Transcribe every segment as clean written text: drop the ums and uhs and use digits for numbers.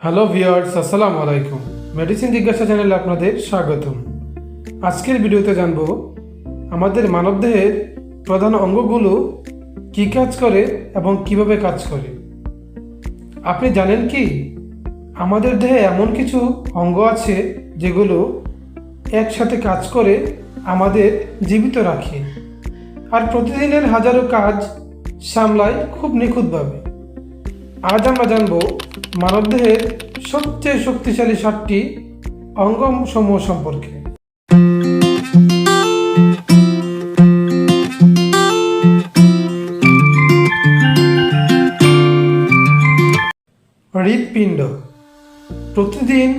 Hello viewers, আসসালামু আলাইকুম। Medicine জিজ্ঞাসা চ্যানেলে আপনাদের স্বাগতম। আজকের ভিডিওতে জানব আমাদের মানবদেহের প্রধান অঙ্গগুলো কী কাজ করে এবং কিভাবে কাজ করে। আপনি জানেন কি, আমাদের দেহে এমন কিছু অঙ্গ আছে যেগুলো একসাথে কাজ করে আমাদের জীবিত রাখে আর প্রতিদিনের হাজারো কাজ সামলায় খুব নিখুঁতভাবে। আজ আমরা জানব মানবদেহের সবচেয়ে শক্তিশালী 7টি অঙ্গ সমূহ সম্পর্কে। হৃৎপিণ্ড। প্রতিদিন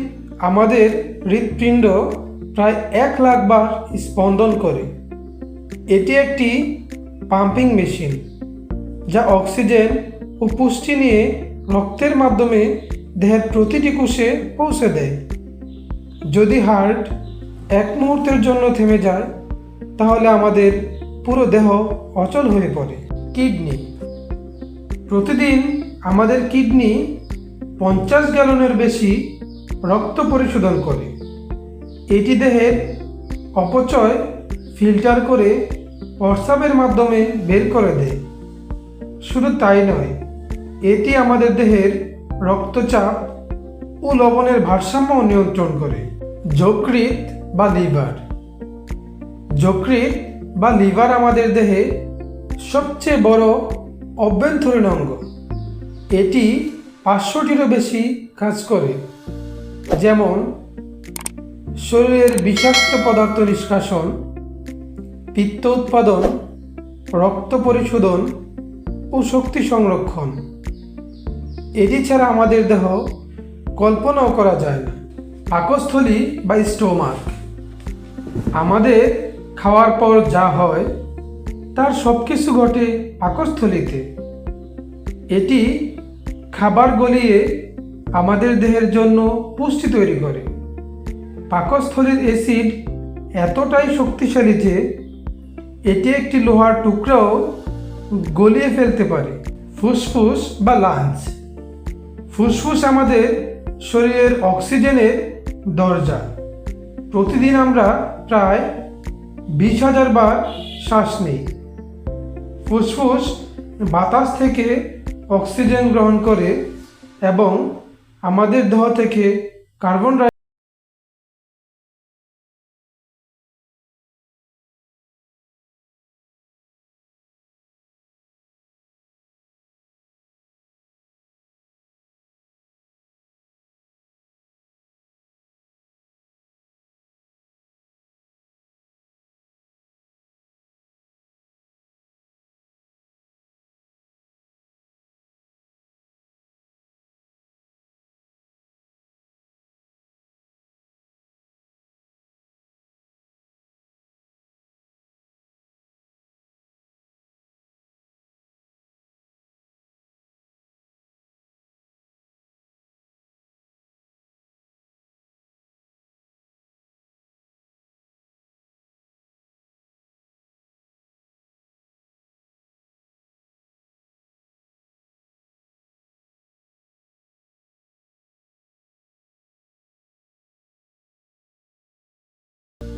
আমাদের হৃৎপিণ্ড প্রায় 1 লাখ বার স্পন্দন করে। এটি একটি পাম্পিং মেশিন যা অক্সিজেন ও পুষ্টি নিয়ে রক্তের মাধ্যমে দেহের প্রতিটি কোষে পৌঁছে দেয়। যদি হার্ট এক মুহূর্তের জন্য থেমে যায় তাহলে আমাদের পুরো দেহ অচল হয়ে পড়ে। কিডনি। প্রতিদিন আমাদের কিডনি 50 গ্যালনের বেশি রক্ত পরিশোধন করে। এটি দেহের অপচয় ফিল্টার করে প্রস্রাবের মাধ্যমে বের করে দেয়। শুধু তাই নয়, এটি আমাদের দেহের রক্তচাপ ও লবণের ভারসাম্য নিয়ন্ত্রণ করে। যকৃৎ বা লিভার। যকৃৎ বা লিভার আমাদের দেহে সবচেয়ে বড় অভ্যন্তরীণ অঙ্গ। এটি 500টিরও বেশি কাজ করে, যেমন শরীরের বিষাক্ত পদার্থ নিষ্কাশন, পিত্ত উৎপাদন, রক্ত পরিশোধন ও শক্তি সংরক্ষণ। এটি ছাড়া আমাদের দেহ কল্পনাও করা যায় না। পাকস্থলী বা স্টোমাক। আমাদের খাওয়ার পর যা হয় তার সব কিছু ঘটে পাকস্থলীতে। এটি খাবার গলিয়ে আমাদের দেহের জন্য পুষ্টি তৈরি করে। পাকস্থলীর অ্যাসিড এতটাই শক্তিশালী যে এটি একটি লোহার টুকরাও গলিয়ে ফেলতে পারে। ফুসফুস বা লাঞ্চ। ফুসফুস আমাদের শরীরের অক্সিজেনের দরজা। প্রতিদিন আমরা প্রায় 20,000 বার শ্বাস নিই। ফুসফুস বাতাস থেকে অক্সিজেন গ্রহণ করে এবং আমাদের দেহ থেকে কার্বন ডাই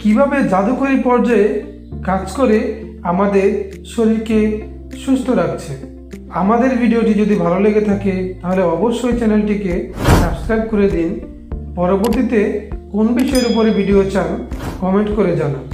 কিভাবে জাদুকরী পর্যায়ে কাজ করে আমাদের শরীরকে সুস্থ রাখছে। আমাদের ভিডিওটি যদি ভালো লেগে থাকে তাহলে অবশ্যই চ্যানেলটিকে সাবস্ক্রাইব করে দিন। পরবর্তীতে কোন বিষয়ের উপরে ভিডিও চান কমেন্ট করে জানান।